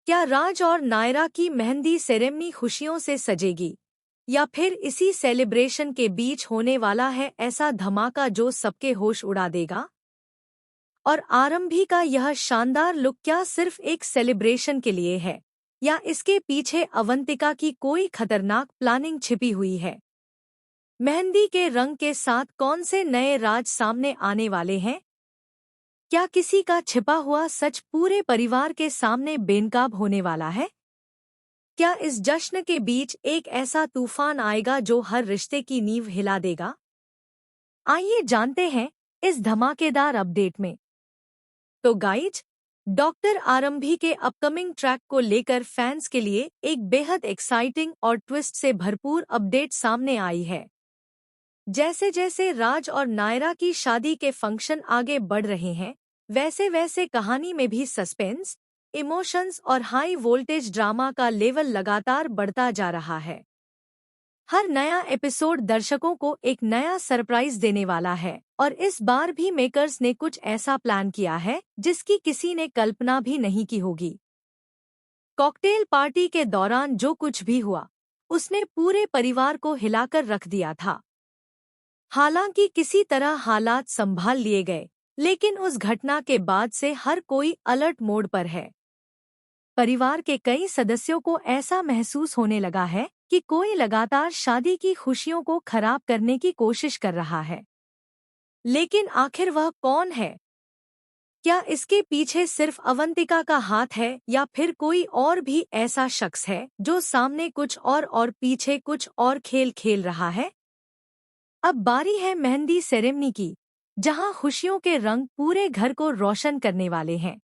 क्या राज और नायरा की मेहंदी सेरेमनी खुशियों से सजेगी, या फिर इसी सेलिब्रेशन के बीच होने वाला है ऐसा धमाका जो सबके होश उड़ा देगा? और आरंभी का यह शानदार लुक क्या सिर्फ एक सेलिब्रेशन के लिए है, या इसके पीछे अवंतिका की कोई खतरनाक प्लानिंग छिपी हुई है? मेहंदी के रंग के साथ कौन से नए राज सामने आने वाले हैं? क्या किसी का छिपा हुआ सच पूरे परिवार के सामने बेनकाब होने वाला है? क्या इस जश्न के बीच एक ऐसा तूफान आएगा जो हर रिश्ते की नींव हिला देगा? आइए जानते हैं इस धमाकेदार अपडेट में। तो गाइज, डॉक्टर आरंभी के अपकमिंग ट्रैक को लेकर फैंस के लिए एक बेहद एक्साइटिंग और ट्विस्ट से भरपूर अपडेट सामने आई है। जैसे जैसे राज और नायरा की शादी के फंक्शन आगे बढ़ रहे हैं, वैसे वैसे कहानी में भी सस्पेंस, इमोशंस और हाई वोल्टेज ड्रामा का लेवल लगातार बढ़ता जा रहा है। हर नया एपिसोड दर्शकों को एक नया सरप्राइज देने वाला है, और इस बार भी मेकर्स ने कुछ ऐसा प्लान किया है जिसकी किसी ने कल्पना भी नहीं की होगी। कॉकटेल पार्टी के दौरान जो कुछ भी हुआ, उसने पूरे परिवार को हिलाकर रख दिया था। हालांकि किसी तरह हालात संभाल लिए गए, लेकिन उस घटना के बाद से हर कोई अलर्ट मोड पर है। परिवार के कई सदस्यों को ऐसा महसूस होने लगा है कि कोई लगातार शादी की खुशियों को खराब करने की कोशिश कर रहा है। लेकिन आखिर वह कौन है? क्या इसके पीछे सिर्फ अवंतिका का हाथ है, या फिर कोई और भी ऐसा शख्स है जो सामने कुछ और पीछे कुछ और खेल खेल रहा है? अब बारी है मेहंदी सेरेमनी की, जहां खुशियों के रंग पूरे घर को रोशन करने वाले हैं।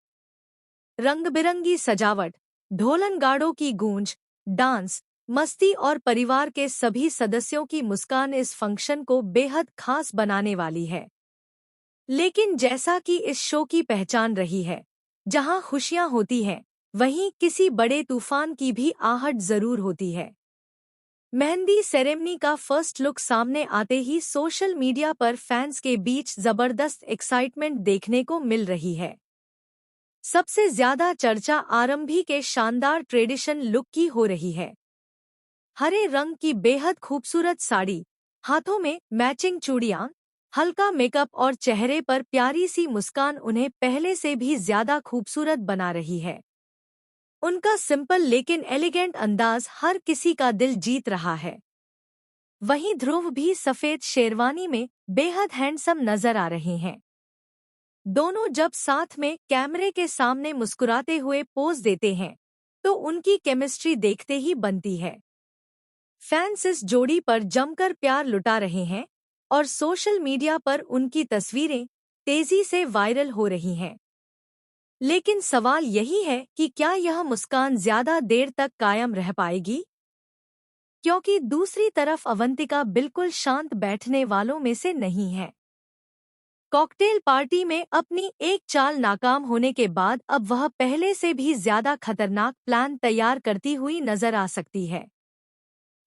रंग बिरंगी सजावट, ढोलन गाड़ों की गूंज, डांस, मस्ती और परिवार के सभी सदस्यों की मुस्कान इस फंक्शन को बेहद खास बनाने वाली है। लेकिन जैसा कि इस शो की पहचान रही है, जहां खुशियां होती हैं, वहीं किसी बड़े तूफान की भी आहट जरूर होती है। मेहंदी सेरेमनी का फर्स्ट लुक सामने आते ही सोशल मीडिया पर फैंस के बीच जबरदस्त एक्साइटमेंट देखने को मिल रही है। सबसे ज्यादा चर्चा आरंभी के शानदार ट्रेडिशन लुक की हो रही है। हरे रंग की बेहद खूबसूरत साड़ी, हाथों में मैचिंग चूड़ियां, हल्का मेकअप और चेहरे पर प्यारी सी मुस्कान उन्हें पहले से भी ज्यादा खूबसूरत बना रही है। उनका सिंपल लेकिन एलिगेंट अंदाज हर किसी का दिल जीत रहा है। वहीं ध्रुव भी सफेद शेरवानी में बेहद हैंडसम नजर आ रहे हैं। दोनों जब साथ में कैमरे के सामने मुस्कुराते हुए पोज देते हैं, तो उनकी केमिस्ट्री देखते ही बनती है। फैंस इस जोड़ी पर जमकर प्यार लुटा रहे हैं, और सोशल मीडिया पर उनकी तस्वीरें तेजी से वायरल हो रही हैं। लेकिन सवाल यही है कि क्या यह मुस्कान ज्यादा देर तक कायम रह पाएगी? क्योंकि दूसरी तरफ अवंतिका बिल्कुल शांत बैठने वालों में से नहीं है। कॉकटेल पार्टी में अपनी एक चाल नाकाम होने के बाद अब वह पहले से भी ज्यादा खतरनाक प्लान तैयार करती हुई नजर आ सकती है।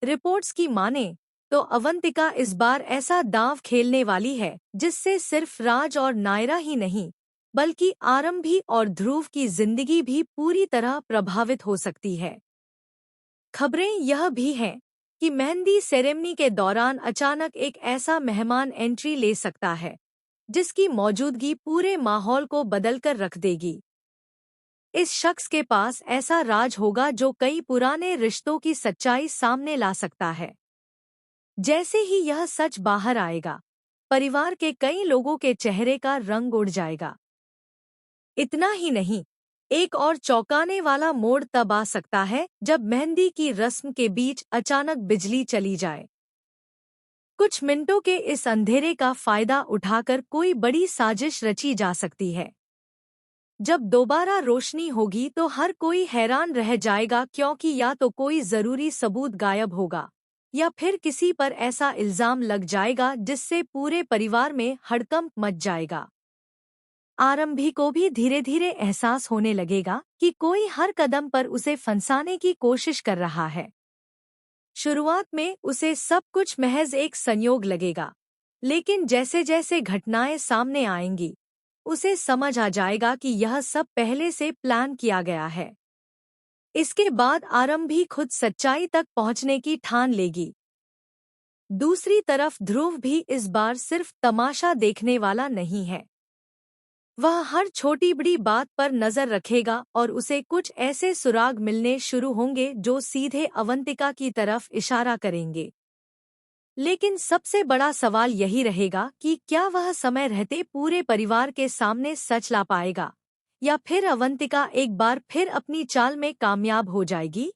रिपोर्ट्स की माने तो अवंतिका इस बार ऐसा दांव खेलने वाली है जिससे सिर्फ राज और नायरा ही नहीं, बल्कि आरंभी और ध्रुव की जिंदगी भी पूरी तरह प्रभावित हो सकती है। खबरें यह भी हैं कि मेहंदी सेरेमनी के दौरान अचानक एक ऐसा मेहमान एंट्री ले सकता है जिसकी मौजूदगी पूरे माहौल को बदलकर रख देगी। इस शख्स के पास ऐसा राज होगा जो कई पुराने रिश्तों की सच्चाई सामने ला सकता है। जैसे ही यह सच बाहर आएगा, परिवार के कई लोगों के चेहरे का रंग उड़ जाएगा। इतना ही नहीं, एक और चौंकाने वाला मोड़ तब आ सकता है जब मेहंदी की रस्म के बीच अचानक बिजली चली जाए। कुछ मिनटों के इस अंधेरे का फायदा उठाकर कोई बड़ी साजिश रची जा सकती है। जब दोबारा रोशनी होगी तो हर कोई हैरान रह जाएगा, क्योंकि या तो कोई जरूरी सबूत गायब होगा, या फिर किसी पर ऐसा इल्जाम लग जाएगा जिससे पूरे परिवार में हड़कंप मच जाएगा। आरंभी को भी धीरे धीरे एहसास होने लगेगा कि कोई हर कदम पर उसे फंसाने की कोशिश कर रहा है। शुरुआत में उसे सब कुछ महज एक संयोग लगेगा, लेकिन जैसे जैसे घटनाएं सामने आएंगी, उसे समझ आ जाएगा कि यह सब पहले से प्लान किया गया है। इसके बाद आरंभ भी खुद सच्चाई तक पहुंचने की ठान लेगी। दूसरी तरफ ध्रुव भी इस बार सिर्फ तमाशा देखने वाला नहीं है। वह हर छोटी बड़ी बात पर नजर रखेगा और उसे कुछ ऐसे सुराग मिलने शुरू होंगे जो सीधे अवंतिका की तरफ इशारा करेंगे। लेकिन सबसे बड़ा सवाल यही रहेगा कि क्या वह समय रहते पूरे परिवार के सामने सच ला पाएगा, या फिर अवंतिका एक बार फिर अपनी चाल में कामयाब हो जाएगी।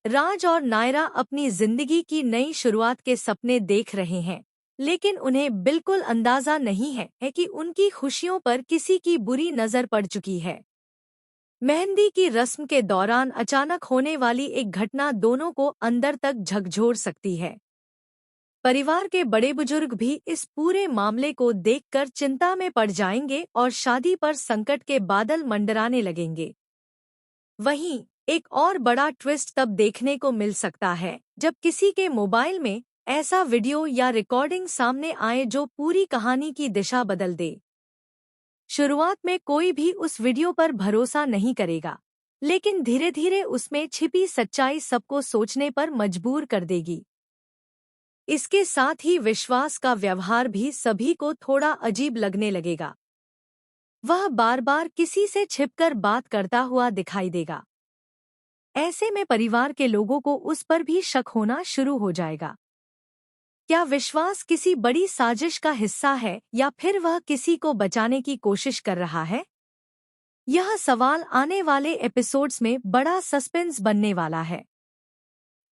राज और नायरा अपनी जिंदगी की नई शुरुआत के सपने देख रहे हैं, लेकिन उन्हें बिल्कुल अंदाजा नहीं है कि उनकी खुशियों पर किसी की बुरी नजर पड़ चुकी है। मेहंदी की रस्म के दौरान अचानक होने वाली एक घटना दोनों को अंदर तक झकझोर सकती है। परिवार के बड़े बुजुर्ग भी इस पूरे मामले को देखकर चिंता में पड़ जाएंगे और शादी पर संकट के बादल मंडराने लगेंगे। वहीं एक और बड़ा ट्विस्ट तब देखने को मिल सकता है जब किसी के मोबाइल में ऐसा वीडियो या रिकॉर्डिंग सामने आए जो पूरी कहानी की दिशा बदल दे। शुरुआत में कोई भी उस वीडियो पर भरोसा नहीं करेगा, लेकिन धीरे धीरे उसमें छिपी सच्चाई सबको सोचने पर मजबूर कर देगी। इसके साथ ही विश्वास का व्यवहार भी सभी को थोड़ा अजीब लगने लगेगा। वह बार बार किसी से छिपकर बात करता हुआ दिखाई देगा। ऐसे में परिवार के लोगों को उस पर भी शक होना शुरू हो जाएगा। क्या विश्वास किसी बड़ी साजिश का हिस्सा है या फिर वह किसी को बचाने की कोशिश कर रहा है? यह सवाल आने वाले एपिसोड्स में बड़ा सस्पेंस बनने वाला है।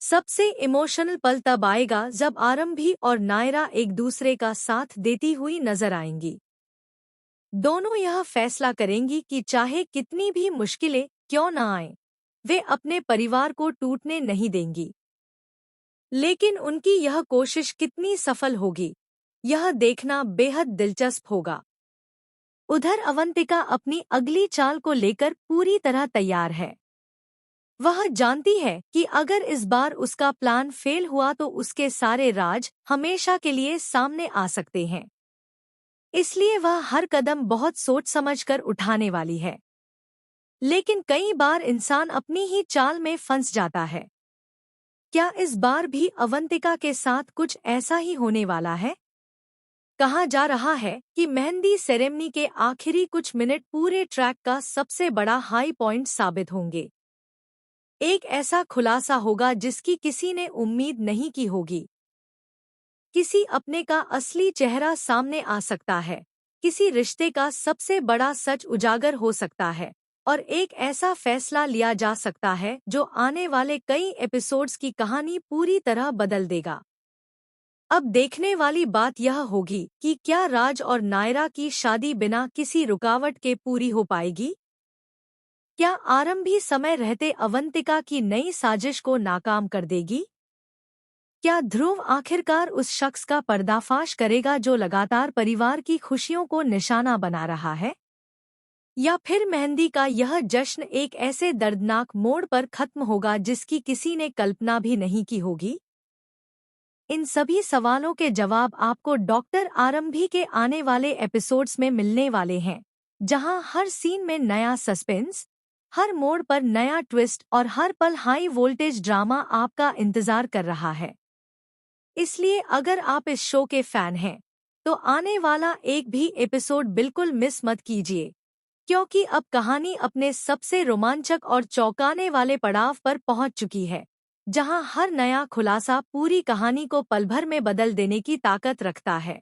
सबसे इमोशनल पल तब आएगा जब आरंभी और नायरा एक दूसरे का साथ देती हुई नजर आएंगी। दोनों यह फैसला करेंगी कि चाहे कितनी भी मुश्किलें क्यों न आएं, वे अपने परिवार को टूटने नहीं देंगी। लेकिन उनकी यह कोशिश कितनी सफल होगी, यह देखना बेहद दिलचस्प होगा। उधर अवंतिका अपनी अगली चाल को लेकर पूरी तरह तैयार है। वह जानती है कि अगर इस बार उसका प्लान फेल हुआ तो उसके सारे राज हमेशा के लिए सामने आ सकते हैं। इसलिए वह हर कदम बहुत सोच समझकर उठाने वाली है। लेकिन कई बार इंसान अपनी ही चाल में फंस जाता है। क्या इस बार भी अवंतिका के साथ कुछ ऐसा ही होने वाला है? कहा जा रहा है कि मेहंदी सेरेमनी के आखिरी कुछ मिनट पूरे ट्रैक का सबसे बड़ा हाई पॉइंट साबित होंगे। एक ऐसा खुलासा होगा जिसकी किसी ने उम्मीद नहीं की होगी। किसी अपने का असली चेहरा सामने आ सकता है, किसी रिश्ते का सबसे बड़ा सच उजागर हो सकता है, और एक ऐसा फैसला लिया जा सकता है जो आने वाले कई एपिसोड्स की कहानी पूरी तरह बदल देगा। अब देखने वाली बात यह होगी कि क्या राज और नायरा की शादी बिना किसी रुकावट के पूरी हो पाएगी? क्या आरंभी समय रहते अवंतिका की नई साजिश को नाकाम कर देगी? क्या ध्रुव आखिरकार उस शख्स का पर्दाफाश करेगा जो लगातार परिवार की खुशियों को निशाना बना रहा है? या फिर मेहंदी का यह जश्न एक ऐसे दर्दनाक मोड़ पर खत्म होगा जिसकी किसी ने कल्पना भी नहीं की होगी? इन सभी सवालों के जवाब आपको डॉक्टर आरंभी के आने वाले एपिसोड्स में मिलने वाले हैं, जहां हर सीन में नया सस्पेंस, हर मोड़ पर नया ट्विस्ट और हर पल हाई वोल्टेज ड्रामा आपका इंतजार कर रहा है। इसलिए अगर आप इस शो के फैन हैं, तो आने वाला एक भी एपिसोड बिल्कुल मिस मत कीजिए, क्योंकि अब कहानी अपने सबसे रोमांचक और चौंकाने वाले पड़ाव पर पहुंच चुकी है, जहां हर नया खुलासा पूरी कहानी को पल भर में बदल देने की ताकत रखता है।